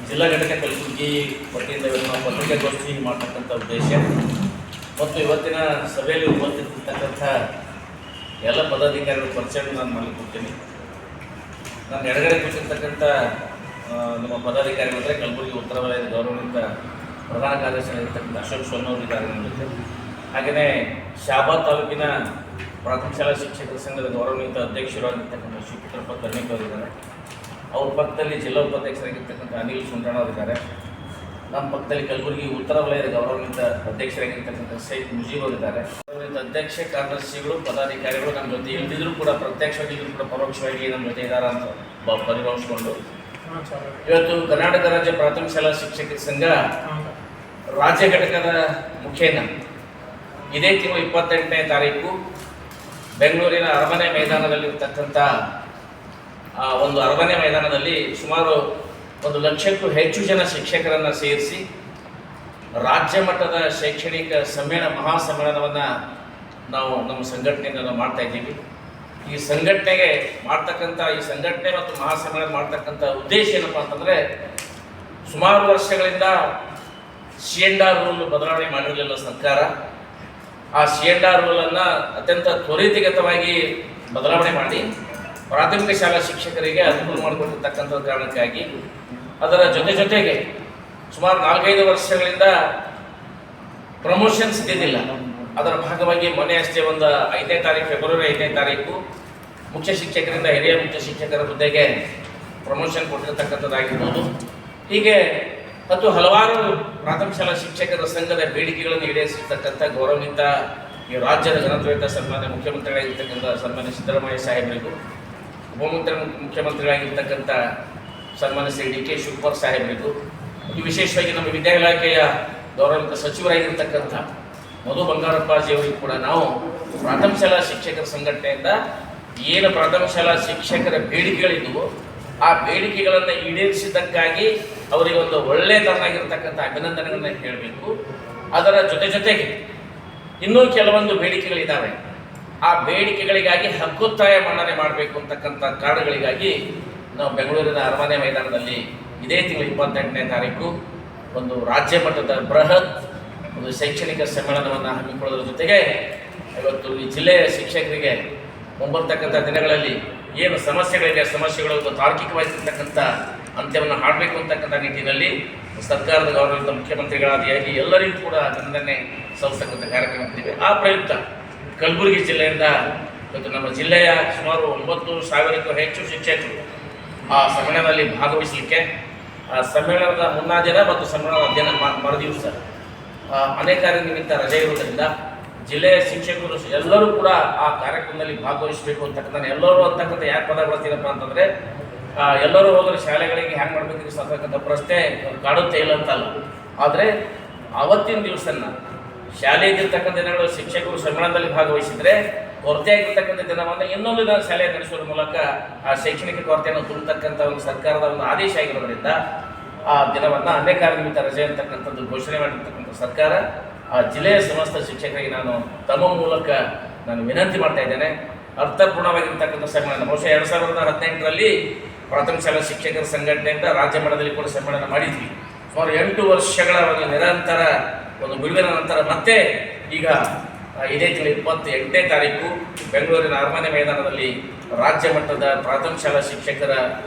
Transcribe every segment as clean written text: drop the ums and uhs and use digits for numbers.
ಜಿಲ್ಲಾ ಘಟಕ ಕಲಬುರಗಿ ವತಿಯಿಂದ ನಾವು ಪತ್ರಿಕಾಗೋಷ್ಠಿ ಮಾಡ್ತಕ್ಕಂಥ ಉದ್ದೇಶ ಮತ್ತು ಇವತ್ತಿನ ಸಭೆಯಲ್ಲಿ ಉಪಸ್ಥಿತರ್ತಕ್ಕಂಥ ಎಲ್ಲ ಪದಾಧಿಕಾರಿಗಳ ಪರಿಚಯವನ್ನು ನಾನು ಮಾಡಲಿಕ್ಕೆ ನಾನು ಎಡಗಡೆ ಕೂತಿರ್ತಕ್ಕಂಥ ನಮ್ಮ ಪದಾಧಿಕಾರಿಗಳು ಅಂದರೆ ಕಲಬುರಗಿ ಉತ್ತರ ವಲಯದ ಗೌರವಾನ್ವಿತ ಪ್ರಧಾನ ಕಾರ್ಯದರ್ಶಿಯಾಗಿರ್ತಕ್ಕಂಥ ಅಶೋಕ್ ಸೋನೂರ್ ಇದ್ದಾರೆ ನಮ್ಮ ಜೊತೆ. ಹಾಗೆಯೇ ಶಾಬಾದ್ ತಾಲೂಕಿನ ಪ್ರಾಥಮಿಕ ಶಾಲಾ ಶಿಕ್ಷಕರ ಸಂಘದ ಗೌರವಾನ್ವಿತ ಅಧ್ಯಕ್ಷರಾಗಿರ್ತಕ್ಕಂಥ ಶಿವಪುತ್ರಪ್ಪ ಕರ್ಣಿಕ್ ಅವರಿದ್ದಾರೆ. ಅವ್ರ ಪಕ್ಕದಲ್ಲಿ ಜಿಲ್ಲಾ ಉಪಾಧ್ಯಕ್ಷರಾಗಿರ್ತಕ್ಕಂಥ ಅನಿಲ್ ಸುಂಡ್ರಾಣ ಅವರಿದ್ದಾರೆ. ನಮ್ಮ ಪಕ್ಕದಲ್ಲಿ ಕಲಬುರಗಿ ಉತ್ತರ ವಲಯದ ಗೌರವಾನ್ವಿತ ಅಧ್ಯಕ್ಷರಾಗಿರ್ತಕ್ಕಂಥ ಶೇಖ್ ಮುಜೀಬ್ ಅವರಿದ್ದಾರೆ. ಗೌರವಾನ್ವಿತ ಅಧ್ಯಕ್ಷ ಕಾರ್ಯದರ್ಶಿಗಳು ಪದಾಧಿಕಾರಿಗಳು ನಮ್ಮ ಜೊತೆ ಇಲ್ದಿದ್ರು ಕೂಡ ಪ್ರತ್ಯಕ್ಷವಾಗಿದ್ರು ಕೂಡ ಪರೋಕ್ಷವಾಗಿ ನಮ್ಮ ಜೊತೆ ಇದ್ದಾರೆ ಅಂತ ಪರಿಗಣಿಸಿಕೊಂಡು ಇವತ್ತು ಕರ್ನಾಟಕ ರಾಜ್ಯ ಪ್ರಾಥಮಿಕ ಶಾಲಾ ಶಿಕ್ಷಕರ ಸಂಘ ರಾಜ್ಯ ಘಟಕದ ಮುಖೇನ ಇದೇ ತಿಂಗಳು 28ನೇ ತಾರೀಕು ಬೆಂಗಳೂರಿನ ಅರಮನೆ ಮೈದಾನದಲ್ಲಿರ್ತಕ್ಕಂಥ ಒಂದು ಅರಮನೆ ಮೈದಾನದಲ್ಲಿ ಸುಮಾರು 1 ಲಕ್ಷಕ್ಕೂ ಹೆಚ್ಚು ಜನ ಶಿಕ್ಷಕರನ್ನು ಸೇರಿಸಿ ರಾಜ್ಯ ಮಟ್ಟದ ಶೈಕ್ಷಣಿಕ ಮಹಾಸಮ್ಮೇಳನವನ್ನು ನಾವು ನಮ್ಮ ಸಂಘಟನೆಯಿಂದ ನಾವು ಮಾಡ್ತಾ ಇದ್ದೀವಿ. ಈ ಸಂಘಟನೆ ಮತ್ತು ಮಹಾಸಮ್ಮೇಳನ ಮಾಡ್ತಕ್ಕಂಥ ಉದ್ದೇಶ ಏನಪ್ಪ ಅಂತಂದರೆ, ಸುಮಾರು ವರ್ಷಗಳಿಂದ ಸಿಎಂಆರ್ ರೂಲ್ ಬದಲಾವಣೆ ಮಾಡಿರಲಿಲ್ಲ ಸರ್ಕಾರ. ಆ ಸಿಎಂಆರ್ ರೂಲನ್ನು ಅತ್ಯಂತ ತ್ವರಿತಗತವಾಗಿ ಬದಲಾವಣೆ ಮಾಡಿ ಪ್ರಾಥಮಿಕ ಶಾಲಾ ಶಿಕ್ಷಕರಿಗೆ ಅನುಕೂಲ ಮಾಡಿಕೊಟ್ಟಿರ್ತಕ್ಕಂಥ ಕಾರಣಕ್ಕಾಗಿ ಅದರ ಜೊತೆಗೆ ಸುಮಾರು 4-5 ವರ್ಷಗಳಿಂದ ಪ್ರಮೋಷನ್ಸ್ ಇದ್ದಿದ್ದಿಲ್ಲ. ಅದರ ಭಾಗವಾಗಿ ಮೊನ್ನೆ ಅಷ್ಟೇ ಒಂದು ಫೆಬ್ರವರಿ 5ನೇ ತಾರೀಕು ಮುಖ್ಯ ಶಿಕ್ಷಕರಿಂದ ಹಿರಿಯ ಮುಖ್ಯ ಶಿಕ್ಷಕರ ಹುದ್ದೆಗೆ ಪ್ರಮೋಷನ್ ಕೊಟ್ಟಿರ್ತಕ್ಕಂಥದ್ದಾಗಿರ್ಬೋದು. ಹೀಗೆ ಮತ್ತು ಹಲವಾರು ಪ್ರಾಥಮಿಕ ಶಾಲಾ ಶಿಕ್ಷಕರ ಸಂಘದ ಬೇಡಿಕೆಗಳನ್ನು ಈಡೇರಿಸಿರ್ತಕ್ಕಂಥ ಗೌರವಾನ್ವಿತ ಈ ರಾಜ್ಯದ ಜನಪ್ರಿಯತ ಸನ್ಮಾನ್ಯ ಮುಖ್ಯಮಂತ್ರಿಗಳಾಗಿರ್ತಕ್ಕಂಥ ಸನ್ಮಾನ್ಯ ಸಿದ್ದರಾಮಯ್ಯ ಸಾಹೇಬರಿಗೂ, ಮುಖ್ಯಮಂತ್ರಿಗಳಾಗಿರ್ತಕ್ಕಂಥ ಸನ್ಮಾನ್ಯ ಶ್ರೀ ಡಿ ಕೆ ಶಿವಕುಮಾರ್ ಸಾಹೇಬರಿಗೂ, ವಿಶೇಷವಾಗಿ ನಮ್ಮ ವಿದ್ಯಾರ್ಥಿ ಇಲಾಖೆಯ ಗೌರವಾನ್ವಿತ ಸಚಿವರಾಗಿರ್ತಕ್ಕಂಥ ಮಧು ಬಂಗಾರಪ್ಪಾಜಿಯವರಿಗೂ ಕೂಡ ನಾವು ಪ್ರಾಥಮಿಕ ಶಾಲಾ ಶಿಕ್ಷಕರ ಸಂಘಟನೆಯಿಂದ ಏನು ಪ್ರಾಥಮಿಕ ಶಾಲಾ ಶಿಕ್ಷಕರ ಬೇಡಿಕೆಗಳಿದ್ದವು ಆ ಬೇಡಿಕೆಗಳನ್ನು ಈಡೇರಿಸಿದ್ದಕ್ಕಾಗಿ ಅವರಿಗೆ ಒಂದು ಒಳ್ಳೆಯ ತರನಾಗಿರ್ತಕ್ಕಂಥ ಅಭಿನಂದನೆಗಳನ್ನು ಹೇಳಬೇಕು. ಅದರ ಜೊತೆಗೆ ಇನ್ನೂ ಕೆಲವೊಂದು ಬೇಡಿಕೆಗಳಿದ್ದಾವೆ. ಆ ಬೇಡಿಕೆಗಳಿಗಾಗಿ ಹಕ್ಕೊತ್ತಾಯ ಮನ್ನಣೆ ಮಾಡಬೇಕು ಅಂತಕ್ಕಂಥ ಕಾರಣಗಳಿಗಾಗಿ ನಾವು ಬೆಂಗಳೂರಿನ ಅರಮನೆ ಮೈದಾನದಲ್ಲಿ ಇದೇ ತಿಂಗಳು 28ನೇ ತಾರೀಕು ಒಂದು ರಾಜ್ಯ ಮಟ್ಟದ ಬೃಹತ್ ಒಂದು ಶೈಕ್ಷಣಿಕ ಸಮ್ಮೇಳನವನ್ನು ಹಮ್ಮಿಕೊಳ್ಳೋದ್ರ ಜೊತೆಗೆ ಇವತ್ತು ಈ ಜಿಲ್ಲೆಯ ಶಿಕ್ಷಕರಿಗೆ ಮುಂಬರ್ತಕ್ಕಂಥ ದಿನಗಳಲ್ಲಿ ಏನು ಸಮಸ್ಯೆಗಳು ತಾರ್ಕಿಕವಾಗಿರ್ತಕ್ಕಂಥ ಅಂತ್ಯವನ್ನು ಹಾಡಬೇಕು ಅಂತಕ್ಕಂಥ ನಿಟ್ಟಿನಲ್ಲಿ ಸರ್ಕಾರದ ಗೌರವಿತ ಮುಖ್ಯಮಂತ್ರಿಗಳಾದಿಯಾಗಿ ಎಲ್ಲರಿಗೂ ಕೂಡ ಅಭಿನಂದನೆ ಸಲ್ಲಿಸ್ತಕ್ಕಂಥ ಕಾರ್ಯಕ್ರಮ ಇದ್ದೀವಿ. ಆ ಪ್ರಯುಕ್ತ ಕಲಬುರಗಿ ಜಿಲ್ಲೆಯಿಂದ ಇವತ್ತು ನಮ್ಮ ಜಿಲ್ಲೆಯ ಸುಮಾರು 9,000ಕ್ಕೂ ಹೆಚ್ಚು ಶಿಕ್ಷಕರು ಆ ಸಮ್ಮೇಳನದಲ್ಲಿ ಭಾಗವಹಿಸಲಿಕ್ಕೆ ಸಮ್ಮೇಳನದ ಮುನ್ನಾ ದಿನ ಮತ್ತು ಸಮ್ಮೇಳನದ ದಿನ ಮರುದಿವಸ ಅನೇಕ ನಿಮಿತ್ತ ರಜೆ ಇರುವುದರಿಂದ ಜಿಲ್ಲೆಯ ಶಿಕ್ಷಕರು ಎಲ್ಲರೂ ಕೂಡ ಆ ಕಾರ್ಯಕ್ರಮದಲ್ಲಿ ಭಾಗವಹಿಸಬೇಕು ಅಂತಕ್ಕಂಥ ಎಲ್ಲರೂ ಅಂತಕ್ಕಂಥ ಯಾಕೆ ಪದ ಬಳಸ್ತೀನಪ್ಪ ಅಂತಂದರೆ, ಎಲ್ಲರೂ ಹೋದರೆ ಶಾಲೆಗಳಿಗೆ ಹ್ಯಾಂಗೆ ಮಾಡಬೇಕು ಅಂತಕ್ಕಂಥ ಪ್ರಶ್ನೆ ಕಾಡುತ್ತೇ ಇಲ್ಲ ಅಂತಲ್ಲ. ಆದರೆ ಆವತ್ತಿನ ದಿವಸನ ಶಾಲೆಯಲ್ಲಿರ್ತಕ್ಕಂಥ ದಿನಗಳು ಶಿಕ್ಷಕರು ಸಮ್ಮೇಳನದಲ್ಲಿ ಭಾಗವಹಿಸಿದರೆ ಕೊರತೆ ಆಗಿರ್ತಕ್ಕಂಥ ದಿನವನ್ನು ಇನ್ನೊಂದು ದಿನ ಶಾಲೆ ನಡೆಸುವ ಮೂಲಕ ಆ ಶೈಕ್ಷಣಿಕ ಕೊರತೆಯನ್ನು ತುಂಬತಕ್ಕಂಥ ಒಂದು ಸರ್ಕಾರದ ಒಂದು ಆದೇಶ ಆಗಿರೋದ್ರಿಂದ ಆ ದಿನವನ್ನು ಅನೇಕ ನಿಮಿತ್ತ ರಜೆ ಅಂತಕ್ಕಂಥದ್ದು ಘೋಷಣೆ ಮಾಡಿರ್ತಕ್ಕಂಥ ಸರ್ಕಾರ ಆ ಜಿಲ್ಲೆಯ ಸಮಸ್ತ ಶಿಕ್ಷಕರಿಗೆ ತಮ್ಮ ಮೂಲಕ ವಿನಂತಿ ಮಾಡ್ತಾ ಇದ್ದೇನೆ. ಅರ್ಥಪೂರ್ಣವಾಗಿರ್ತಕ್ಕಂಥ ಸಮ್ಮೇಳನ ಬಹುಶಃ 2018ರಲ್ಲಿ ಪ್ರಾಥಮಿಕ ಶಾಲಾ ಶಿಕ್ಷಕರ ಸಂಘಟನೆಯಿಂದ ರಾಜ್ಯ ಮಟ್ಟದಲ್ಲಿ ಕೂಡ ಸಮ್ಮೇಳನ ಮಾಡಿದ್ವಿ. ಸುಮಾರು 8 ವರ್ಷಗಳ ಒಂದು ನಿರಂತರ ಒಂದು ಬಿಡುವಿನ ನಂತರ ಮತ್ತೆ ಈಗ ಇದೇ ತಿಂಗಳು 28ನೇ ತಾರೀಕು ಬೆಂಗಳೂರಿನ ಅರಮನೆ ಮೈದಾನದಲ್ಲಿ ರಾಜ್ಯ ಮಟ್ಟದ ಪ್ರಾಥಮಿಕ ಶಾಲಾ ಶಿಕ್ಷಕರ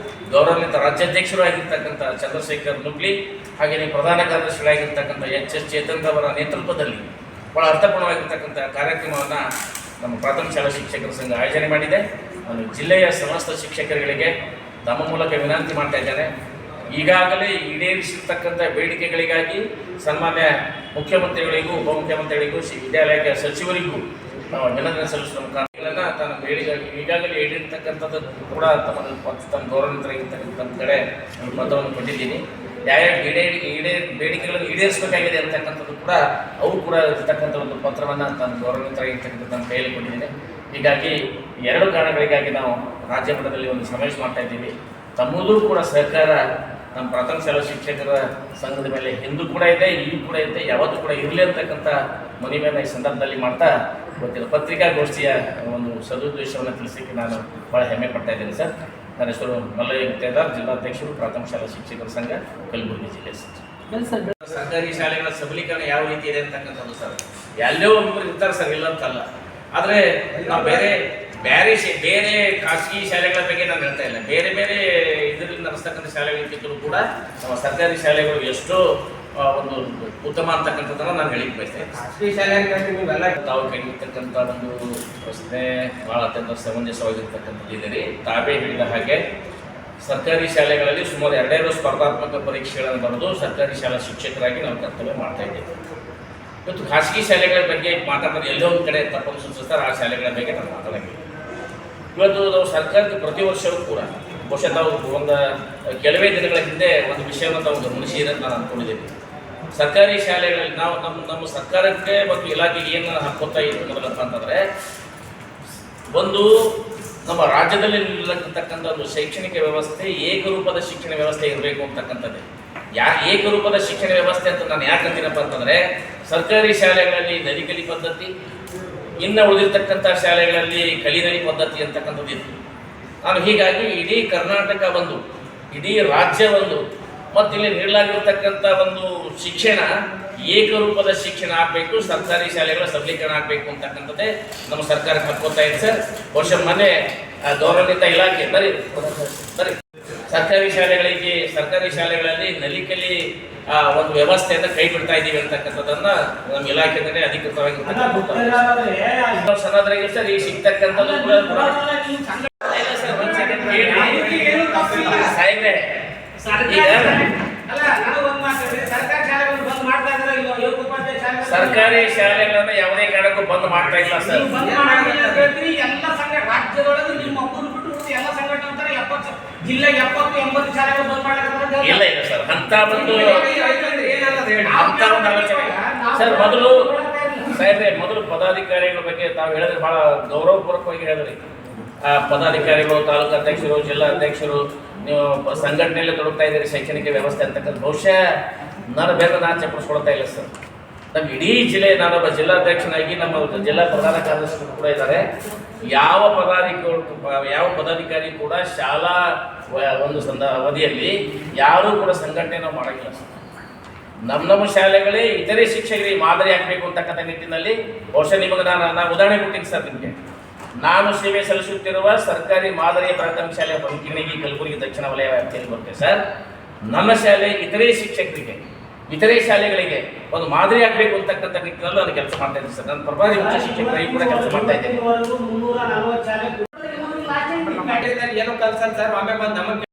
ಗೌರವಾನ್ವಿತ ರಾಜ್ಯಾಧ್ಯಕ್ಷರು ಆಗಿರ್ತಕ್ಕಂಥ ಚಂದ್ರಶೇಖರ್ ನುಗ್ಲಿ ಹಾಗೆಯೇ ಪ್ರಧಾನ ಕಾರ್ಯದರ್ಶಿಗಳಾಗಿರ್ತಕ್ಕಂಥ ಎಚ್ ಚೇತನ್ ಅವರ ನೇತೃತ್ವದಲ್ಲಿ ಬಹಳ ಅರ್ಥಪೂರ್ಣವಾಗಿರ್ತಕ್ಕಂಥ ಕಾರ್ಯಕ್ರಮವನ್ನು ನಮ್ಮ ಪ್ರಾಥಮಿಕ ಶಾಲಾ ಶಿಕ್ಷಕರ ಸಂಘ ಆಯೋಜನೆ ಮಾಡಿದೆ. ನಾನು ಜಿಲ್ಲೆಯ ಸಮಸ್ತ ಶಿಕ್ಷಕರುಗಳಿಗೆ ತಮ್ಮ ಮೂಲಕ ವಿನಂತಿ ಮಾಡ್ತಾ ಇದ್ದೇನೆ, ಈಗಾಗಲೇ ಈಡೇರಿಸಿರ್ತಕ್ಕಂಥ ಬೇಡಿಕೆಗಳಿಗಾಗಿ ಸನ್ಮಾನ್ಯ ಮುಖ್ಯಮಂತ್ರಿಗಳಿಗೂ ಉಪಮುಖ್ಯಮಂತ್ರಿಗಳಿಗೂ ವಿದ್ಯಾಲಯ ಸಚಿವರಿಗೂ ನಾವು ಅಭಿನಂದನೆ ಸಲ್ಲಿಸುವ ಮುಖಾಂತರ ತನ್ನ ಬೇಡಿಕೆಗಾಗಿ ಈಗಾಗಲೇ ಈಡೇರಿರ್ತಕ್ಕಂಥದ್ದು ಕೂಡ ತಮ್ಮ ಗೌರವಿತರಾಗಿರ್ತಕ್ಕಂಥ ಕಡೆ ಪತ್ರವನ್ನು ಕೊಟ್ಟಿದ್ದೀನಿ. ಯಾವ್ಯಾವ ಬೇಡಿಕೆಗಳನ್ನು ಈಡೇರಿಸಬೇಕಾಗಿದೆ ಅಂತಕ್ಕಂಥದ್ದು ಕೂಡ ಅವರು ಕೂಡ ಇರ್ತಕ್ಕಂಥ ಒಂದು ಪತ್ರವನ್ನು ತನ್ನ ಗೌರವಿತರಾಗಿರ್ತಕ್ಕಂಥ ನನ್ನ ಕೈಯಲ್ಲಿ ಕೊಟ್ಟಿದ್ದೀನಿ. ಹೀಗಾಗಿ 2 ಕಾರಣಗಳಿಗಾಗಿ ನಾವು ರಾಜ್ಯ ಮಟ್ಟದಲ್ಲಿ ಒಂದು ಸಮಾವೇಶ ಮಾಡ್ತಾ ಇದ್ದೀವಿ. ತಮ್ಮದೂ ಕೂಡ ಸಹಕಾರ ನಮ್ಮ ಪ್ರಾಥಮಿಕ ಶಾಲಾ ಶಿಕ್ಷಕರ ಸಂಘದ ಮೇಲೆ ಹಿಂದೂ ಕೂಡ ಇದೆ, ಈಗ ಕೂಡ ಇದೆ, ಯಾವತ್ತೂ ಕೂಡ ಇರಲಿ ಅಂತಕ್ಕಂಥ ಮನವಿಯನ್ನು ಈ ಸಂದರ್ಭದಲ್ಲಿ ಮಾಡ್ತಾ ಇವತ್ತಿನ ಪತ್ರಿಕಾಗೋಷ್ಠಿಯ ಒಂದು ಸದುದ್ದೇಶವನ್ನು ತಿಳಿಸಲಿಕ್ಕೆ ನಾನು ಭಾಳ ಹೆಮ್ಮೆ ಪಡ್ತಾ ಇದ್ದೇನೆ ಸರ್. ನನ್ನ ಹೆಸರು ಮಲ್ಲಯ್ಯ ಗುತ್ತೇದಾರ್, ಜಿಲ್ಲಾಧ್ಯಕ್ಷರು ಪ್ರಾಥಮಿಕ ಶಾಲಾ ಶಿಕ್ಷಕರ ಸಂಘ, ಕಲಬುರಗಿ ಜಿಲ್ಲೆ ಸರ್. ಸರ್ಕಾರಿ ಶಾಲೆಗಳ ಸಬಲೀಕರಣ ಯಾವ ರೀತಿ ಇದೆ ಅಂತಕ್ಕಂಥದ್ದು ಸರ್, ಎಲ್ಲೋ ಒಬ್ಬರು ಇರ್ತಾರೆ ಸರ್, ಇಲ್ಲ ಅಂತಲ್ಲ. ಆದರೆ ನಾವು ಬೇರೆ ಖಾಸಗಿ ಶಾಲೆಗಳ ಬಗ್ಗೆ ನಾನು ಹೇಳ್ತಾ ಇಲ್ಲ. ಬೇರೆ ಇದರಲ್ಲಿ ನಡೆಸ್ತಕ್ಕಂಥ ಶಾಲೆಗಳಿಗಿಂತಲೂ ಕೂಡ ನಮ್ಮ ಸರ್ಕಾರಿ ಶಾಲೆಗಳು ಎಷ್ಟೋ ಒಂದು ಉತ್ತಮ ಅಂತಕ್ಕಂಥದ್ದನ್ನು ನಾನು ಹೇಳಿಕ್ಕೆ ಬಯಸ್ತೇನೆ. ಖಾಸಗಿ ಶಾಲೆಗಳ ತಾವು ಕೇಳಿರ್ತಕ್ಕಂಥ ಒಂದು ಪ್ರಶ್ನೆ ಭಾಳ ಅತ್ಯಂತ ಸಮಂಜಸವಾಗಿರ್ತಕ್ಕಂಥದ್ದು ಇದೆ ರೀ. ತಾವೇ ಹೇಳಿದ ಹಾಗೆ ಸರ್ಕಾರಿ ಶಾಲೆಗಳಲ್ಲಿ ಸುಮಾರು 2 ಸ್ಪರ್ಧಾತ್ಮಕ ಪರೀಕ್ಷೆಗಳನ್ನು ಬರೆದು ಸರ್ಕಾರಿ ಶಾಲಾ ಶಿಕ್ಷಕರಾಗಿ ನಾವು ಕರ್ತವ್ಯ ಮಾಡ್ತಾ ಇದ್ದೇವೆ. ಇವತ್ತು ಖಾಸಗಿ ಶಾಲೆಗಳ ಬಗ್ಗೆ ಮಾತಾಡೋದು ಎಲ್ಲೋ ಒಂದು ಕಡೆ ತಪ್ಪು ಸೂಚಿಸ್ತಾರೆ, ಆ ಶಾಲೆಗಳ ಬಗ್ಗೆ ನಾವು ಮಾತಾಡೋಂಗಿಲ್ಲ. ಇವತ್ತು ನಾವು ಸರ್ಕಾರದ ಪ್ರತಿ ವರ್ಷವೂ ಕೂಡ ಬಹುಶಃ ತಾವು ಒಂದು ಕೆಲವೇ ದಿನಗಳ ಹಿಂದೆ ಒಂದು ವಿಷಯವನ್ನು ತಾವು ಗಮನಿಸಿದ್ರೆ ಅಂತ ನಾನು ಅಂದ್ಕೊಂಡಿದ್ದೀನಿ. ಸರ್ಕಾರಿ ಶಾಲೆಗಳಲ್ಲಿ ನಾವು ನಮ್ಮ ಸರ್ಕಾರಕ್ಕೆ ಮತ್ತು ಇಲಾಖೆಗೆ ಏನು ಹಾಕೋತಾ ಇತ್ತು ಮೊದಲಪ್ಪ ಅಂತಂದರೆ, ಒಂದು ನಮ್ಮ ರಾಜ್ಯದಲ್ಲಿ ನಿಲ್ಲತಕ್ಕಂಥ ಒಂದು ಶೈಕ್ಷಣಿಕ ವ್ಯವಸ್ಥೆ ಏಕರೂಪದ ಶಿಕ್ಷಣ ವ್ಯವಸ್ಥೆ ಇರಬೇಕು ಅಂತಕ್ಕಂಥದ್ದೇ. ಏಕರೂಪದ ಶಿಕ್ಷಣ ವ್ಯವಸ್ಥೆ ಅಂತ ನಾನು ಯಾಕೆ ಅಂತೀನಪ್ಪ ಅಂತಂದರೆ, ಸರ್ಕಾರಿ ಶಾಲೆಗಳಲ್ಲಿ ನಲಿಕಲಿ ಪದ್ಧತಿ, ಇನ್ನು ಉಳಿದಿರ್ತಕ್ಕಂಥ ಶಾಲೆಗಳಲ್ಲಿ ಕಲಿನಲಿ ಪದ್ಧತಿ ಅಂತಕ್ಕಂಥದ್ದು ಇತ್ತು. ನಾನು ಹೀಗಾಗಿ ಇಡೀ ಕರ್ನಾಟಕ ಒಂದು, ಇಡೀ ರಾಜ್ಯ ಒಂದು, ಮತ್ತು ಇಲ್ಲಿ ನೀಡಲಾಗಿರ್ತಕ್ಕಂಥ ಒಂದು ಶಿಕ್ಷಣ ಏಕರೂಪದ ಶಿಕ್ಷಣ ಆಗಬೇಕು, ಸರ್ಕಾರಿ ಶಾಲೆಗಳ ಸಬಲೀಕರಣ ಆಗಬೇಕು ಅಂತಕ್ಕಂಥದ್ದೇ ನಮ್ಮ ಸರ್ಕಾರಕ್ಕೆ ಹಾಕೋತಾ ಇದೆ ಸರ್. ಬಹುಶಃ ಮನೆ ಗೌರವಾನ್ವಿತ ಇಲಾಖೆ ಬರೀ ಸರ್ಕಾರಿ ಶಾಲೆಗಳಲ್ಲಿ ನಲಿಕಲಿ ಒಂದು ವ್ಯವಸ್ಥೆಯನ್ನು ಕೈ ಬಿಡ್ತಾ ಇದ್ದೀವಿ ಅಂತಕ್ಕಂಥದ್ದನ್ನ ನಮ್ಮ ಇಲಾಖೆಯಿಂದಲೇ ಅಧಿಕೃತವಾಗಿರ್ತಕ್ಕಂಥ ಸರ್ ಈ ಸಿಗ್ತಕ್ಕಂಥದ್ದು ಸಾಹೇಬ್ರೆ, ಸರ್ಕಾರಿ ಶಾಲೆಗಳನ್ನ ಯಾವುದೇ ಕಾರಣಕ್ಕೂ ಬಂದ್ ಮಾಡ್ತಾ ಇಲ್ಲ ಸರ್. ರಾಜ್ಯದೊಳಗೆ ನಿಮ್ಮ ಒಬ್ಬರು ಬಿಟ್ಟು ಎಲ್ಲ ಸಂಘಟನೆ ಅಂತಾರೆ 70 ಜಿಲ್ಲೆಗೆ 70-80 ಶಾಲೆಗಳು ಬಂದ್ ಮಾಡ್ತಾರೆ. ಇಲ್ಲ ಸರ್, ಅಂತ ಒಂದು ಆಲೋಚನೆ ಸರ್. ಮೊದಲು ಪದಾಧಿಕಾರಿಗಳ ಬಗ್ಗೆ ತಾವು ಹೇಳಿದ್ರೆ ಬಹಳ ಗೌರವಪೂರ್ವಕವಾಗಿ ಹೇಳಿದ್ರಿ. ಪದಾಧಿಕಾರಿಗಳು, ತಾಲೂಕು ಅಧ್ಯಕ್ಷರು, ಜಿಲ್ಲಾ ಅಧ್ಯಕ್ಷರು, ನೀವು ಸಂಘಟನೆಯಲ್ಲಿ ತೊಡಗ್ತಾ ಇದ್ದೀರಿ ಶೈಕ್ಷಣಿಕ ವ್ಯವಸ್ಥೆ ಅಂತಕ್ಕಂಥ. ಬಹುಶಃ ನಾನು ಬೇರೆ ನಾನು ಚಪ್ಪಡಿಸ್ಕೊಳ್ತಾ ಇಲ್ಲ ಸರ್. ನಮ್ಮ ಇಡೀ ಜಿಲ್ಲೆ, ನಾನೊಬ್ಬ ಜಿಲ್ಲಾಧ್ಯಕ್ಷನಾಗಿ ನಮ್ಮ ಜಿಲ್ಲಾ ಪ್ರಧಾನ ಕಾರ್ಯದರ್ಶಿಗಳು ಕೂಡ ಇದ್ದಾರೆ. ಯಾವ ಪದಾಧಿಕಾರಿ ಕೂಡ ಶಾಲಾ ಒಂದು ಅವಧಿಯಲ್ಲಿ ಯಾರೂ ಕೂಡ ಸೇವೆಯನ್ನು ಮಾಡೋಂಗಿಲ್ಲ ಸರ್. ನಮ್ಮ ಶಾಲೆಗಳೇ ಇತರೆ ಶಿಕ್ಷಕರಿಗೆ ಮಾದರಿ ಆಗಬೇಕು ಅಂತಕ್ಕಂಥ ನಿಟ್ಟಿನಲ್ಲಿ ಬಹುಶಃ ನಿಮಗೆ ನಾನು ಉದಾಹರಣೆ ಕೊಡ್ತೀನಿ ಸರ್. ನಿಮಗೆ ನಾನು ಸೇವೆ ಸಲ್ಲಿಸುತ್ತಿರುವ ಸರ್ಕಾರಿ ಮಾದರಿಯ ಪ್ರಾಥಮಿಕ ಶಾಲೆಯ ಬಂಕಿಣಿಗಿ, ಕಲಬುರಗಿ ದಕ್ಷಿಣ ವಲಯ ವ್ಯಾಪ್ತಿಯಲ್ಲಿ ಬರುತ್ತೆ ಸರ್. ನನ್ನ ಶಾಲೆ ಇತರೆ ಶಿಕ್ಷಕರಿಗೆ, ಇತರೆ ಶಾಲೆಗಳಿಗೆ ಒಂದು ಮಾದರಿ ಆಗಬೇಕು ಅಂತಕ್ಕಂಥ ನಿಟ್ಟಿನಲ್ಲಿ ನಾನು ಕೆಲಸ ಮಾಡ್ತಾ ಇದ್ದೀನಿ ಸರ್. ನಾನು ಪ್ರಭಾರಿ ಉಚ್ಚ ಶಿಕ್ಷಕರಾಗಿ ಕೂಡ ಕೆಲಸ ಮಾಡ್ತಾ ಇದ್ದೇನೆ. ಏನೋ ಕಲ್ಸಲ್ಲ ಸರ್, ಆಮೇಲೆ ಬಂದು